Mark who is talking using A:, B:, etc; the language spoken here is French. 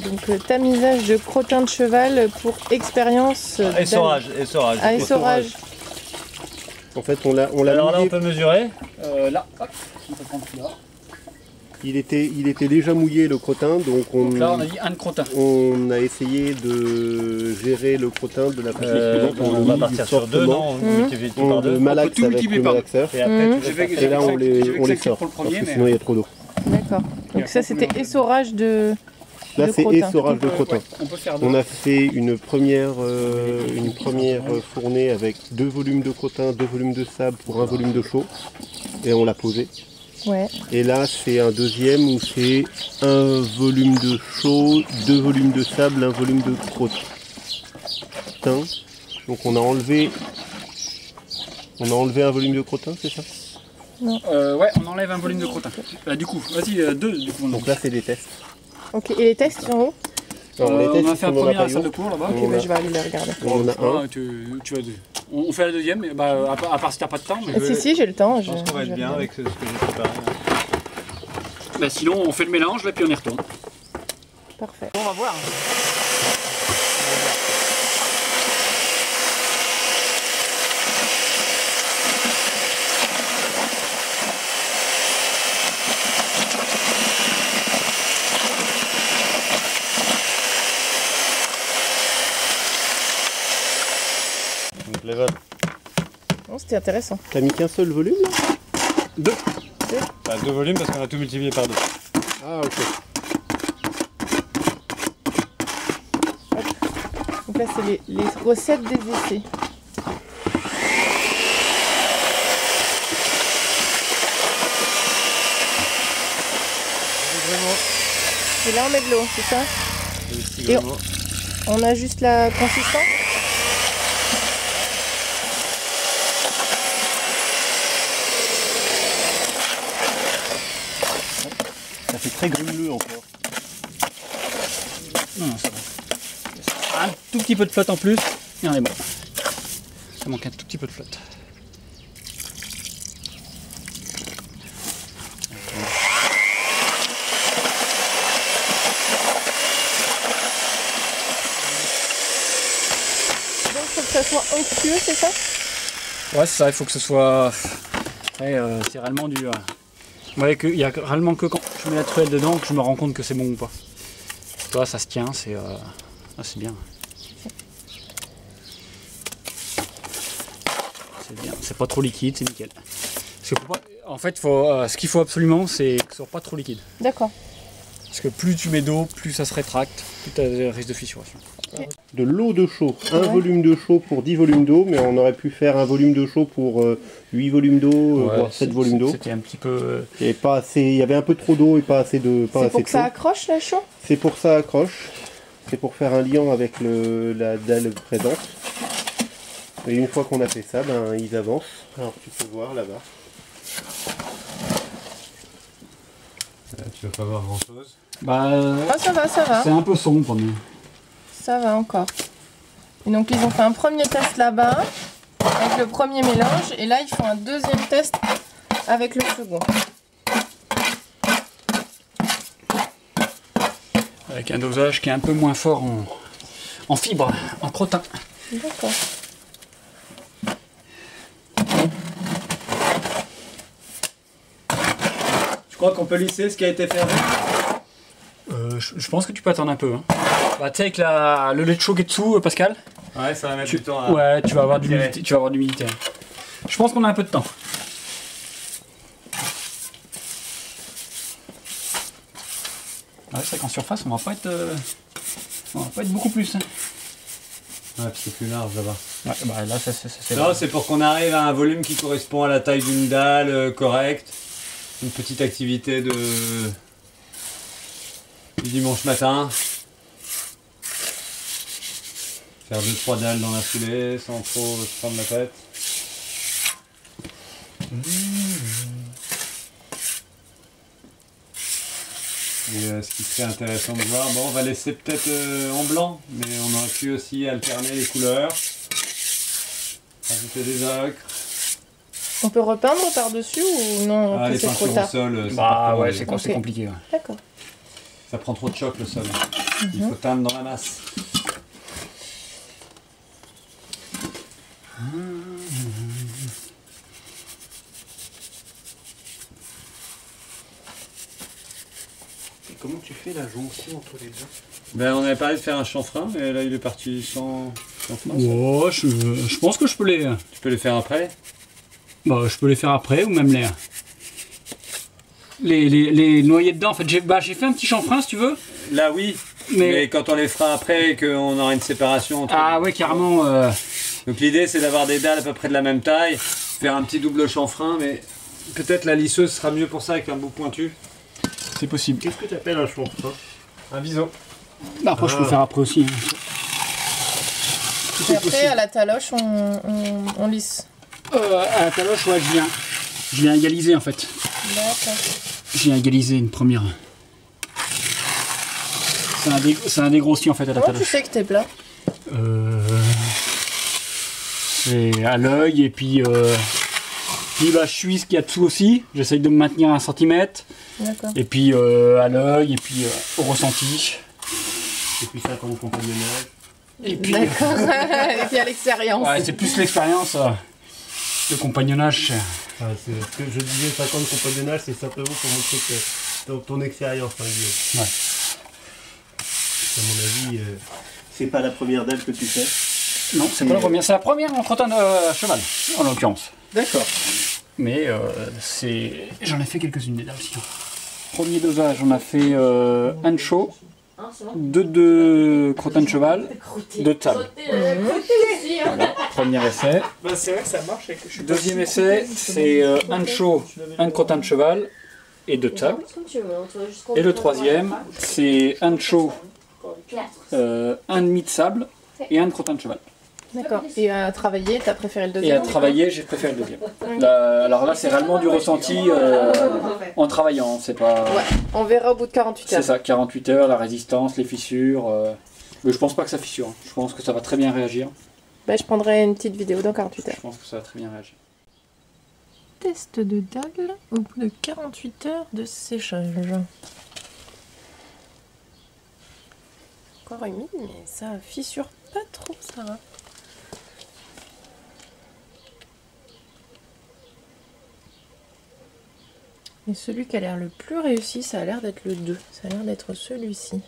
A: Donc tamisage de crottin de cheval pour expérience.
B: Essorage.
A: Ah, essorage.
C: En fait, on l'a
B: Alors là, on
C: mouillé.
B: peut mesurer.
D: Là, hop, on peut prendre celui-là.
C: Il était déjà mouillé le crottin, donc
D: Donc là, on a dit un crottin.
C: on a essayé de gérer le crottin de la façon suivante.
B: On va partir sur 2, non? On multiplie tout par 2.
C: On malaxe
D: tout
C: avec
D: multiplier
C: le
D: par deux.
C: malaxeur.
B: Et après, tu
D: J'ai
B: fais
D: fait-
C: Et là, on les
D: j'ai
C: sort,
D: pour le
C: parce
D: premier,
C: que
D: mais-
C: sinon il y a trop d'eau.
A: D'accord. Donc ça c'était essorage de.
C: Là,
A: de
C: c'est
A: crottin.
C: essorage de crottin.
D: Ouais, on peut faire deux.
C: On a fait une première fournée avec 2 volumes de crottin, 2 volumes de sable pour un volume de chaud. Et on l'a posé.
A: Ouais.
C: Et là, c'est un deuxième où c'est un volume de chaud, 2 volumes de sable, un volume de crottin. Donc on a enlevé un volume de crottin, c'est ça?
D: Ouais, on enlève un volume de crottin. Du coup, vas-y, deux du coup.
C: Donc là, c'est des tests.
A: Ok, et les tests sont où?
C: Alors, les tests,
D: on a fait un
C: ils sont dans
D: premier
C: la
D: à la salle de
C: paillote.
D: cours là-bas.
A: Ok, bah, je vais aller les regarder.
C: On en a un.
D: Ah, tu vas deux. On fait la deuxième, mais bah, à part si t'as pas de temps. Mais
A: Si, j'ai le temps.
B: Je pense qu'on va être bien avec ce que j'ai préparé.
D: Bah, sinon, on fait le mélange là, puis on y retourne.
A: Parfait.
D: On va voir.
C: Donc là,
A: Bon, c'était intéressant.
C: t'as mis qu'un seul volume là?
D: Deux.
B: Bah, 2 volumes parce qu'on a tout multiplié par 2.
C: Ah ok.
A: Donc là c'est les recettes des essais. Et là on met de l'eau, c'est ça? Et on ajuste la consistance?
C: Ça fait très grummeleux encore.
D: Non, c'est bon. Un tout petit peu de flotte en plus, et on est bon. Ça manque un tout petit peu de flotte.
A: Donc faut que ça soit onctueux, c'est ça?
D: Ouais, c'est ça, il faut que ce soit. Après, c'est réellement du. Vous voyez qu'il y a réellement que quand je mets la truelle dedans que je me rends compte que c'est bon ou pas. Tu vois, ça se tient, c'est bien. C'est bien, c'est pas trop liquide, c'est nickel. Parce que en fait, ce qu'il faut absolument, c'est que ce soit pas trop liquide.
A: D'accord.
D: Parce que plus tu mets d'eau, plus ça se rétracte, plus tu as des risques de fissuration.
C: De l'eau de chaud, un
A: Ouais.
C: volume de chaud pour 10 volumes d'eau, mais on aurait pu faire un volume de chaud pour 8 volumes d'eau, voire 7 volumes d'eau.
D: C'était un petit peu.
C: Et pas assez, il y avait un peu trop d'eau et pas assez de
A: C'est pour
C: de
A: que ça
C: chaud.
A: accroche la chaud?
C: C'est pour ça accroche. C'est pour faire un lien avec la dalle présente. Et une fois qu'on a fait ça, ben ils avancent. Alors tu peux voir là-bas.
B: Tu vas pas voir grand chose.
D: Bah,
A: Ah ça va, ça va.
D: c'est un peu sombre pour nous.
A: Ça va encore. Et donc ils ont fait un premier test là-bas avec le premier mélange et là ils font un deuxième test avec le second.
D: Avec un dosage qui est un peu moins fort en fibre, en crottin.
A: D'accord.
B: Tu crois qu'on peut lisser ce qui a été fait avec?
D: Je pense que tu peux attendre un peu. Hein. Bah, tu sais, avec le lait de chaud qui est dessous, Pascal,
B: Ouais, ça va mettre du temps à...
D: ouais, tu vas avoir de
B: tirer.
D: l'humidité. Tu vas avoir de l'humidité. Je pense qu'on a un peu de temps. Ouais, c'est vrai qu'en surface, on va pas être beaucoup plus. Hein.
B: Ouais, puis c'est plus large là-bas.
D: Ouais, bah, là, c'est
B: Non, c'est pour qu'on arrive à un volume qui correspond à la taille d'une dalle correcte. Une petite activité du dimanche matin. Faire 2-3 dalles dans la foulée sans trop se prendre la tête. Et ce qui serait intéressant de voir, bon, on va laisser peut-être en blanc, mais on aurait pu aussi alterner les couleurs. Ajouter des ocres.
A: On peut repeindre par-dessus ou non?
B: Ah,
A: Après,
B: les
A: c'est trop
B: peintures au
A: tard.
B: sol, c'est
D: Bah
B: pas
D: ouais,
B: trop-
D: c'est
A: Ok.
D: compliqué. Ouais.
A: D'accord.
B: Ça prend trop de choc le sol. Il faut teindre dans la masse.
C: Et comment tu fais la jonction entre les deux?
B: Ben, on avait parlé de faire un chanfrein, mais là il est parti sans chanfrein.
D: Oh, je pense que je peux les...
B: Tu peux les faire après?
D: Bah, je peux les faire après ou même les noyer dedans. En fait, j'ai fait un petit chanfrein si tu veux.
B: Là oui, mais quand on les fera après et qu'on aura une séparation entre...
D: Ah ouais, carrément.
B: Donc l'idée c'est d'avoir des dalles à peu près de la même taille, faire un petit double chanfrein, mais peut-être la lisseuse sera mieux pour ça avec un bout pointu.
D: C'est possible.
C: Qu'est-ce que tu appelles un chanfrein?
B: Un biseau.
D: Bah, après, je peux le faire après aussi. Hein.
A: Et après, à la taloche, on lisse.
D: À la taloche, ouais, je viens égaliser en fait.
A: D'accord.
D: Je viens égaliser une première. C'est un dégrossi en fait à la
A: Comment tu
D: taloche.
A: sais que t'es plat?
D: C'est à l'œil et puis bah, je suis ce qu'il y a dessous aussi. J'essaye de me maintenir à 1 centimètre.
A: D'accord.
D: Et puis à l'œil et puis au ressenti.
C: Et puis ça comme compagnonnage.
D: Et puis,
A: D'accord. Et puis à l'expérience.
D: ouais, c'est plus l'expérience. Le compagnonnage.
C: Enfin, ce que je disais 50 compagnonnage, c'est simplement pour montrer que ton expérience. Hein, Guillaume.
D: Ouais.
C: À mon avis, c'est pas la première dalle que tu fais.
D: Non, c'est pas la première. C'est la première en crottin de cheval, en l'occurrence.
C: D'accord.
D: Mais j'en ai fait quelques-unes déjà aussi. Premier dosage, on a fait ancho, 2 crottins de cheval, 2 de table. Voilà, premier essai.
E: Bah, c'est vrai que ça marche. Avec le
D: Deuxième essai, c'est ancho, 1 crottin de cheval et 2 de table. Et le troisième, c'est ancho, 1 demi de sable et 1 crottin de cheval.
A: D'accord. Et à travailler, t'as préféré le
D: Et
A: deuxième?
D: à travailler, j'ai préféré le deuxième. Alors là, c'est réellement du ressenti en travaillant. C'est pas.
A: Ouais, on verra au bout de 48
D: C'est
A: heures.
D: ça, 48 heures, la résistance, les fissures. Mais je pense pas que ça fissure. Hein. Je pense que ça va très bien réagir.
A: Bah, je prendrai une petite vidéo dans 48 heures.
D: Je pense que ça va très bien réagir.
A: Test de dalle au bout de 48 heures de séchage. Encore humide, mais ça fissure pas trop, ça va. Et celui qui a l'air le plus réussi, ça a l'air d'être le 2. Ça a l'air d'être celui-ci.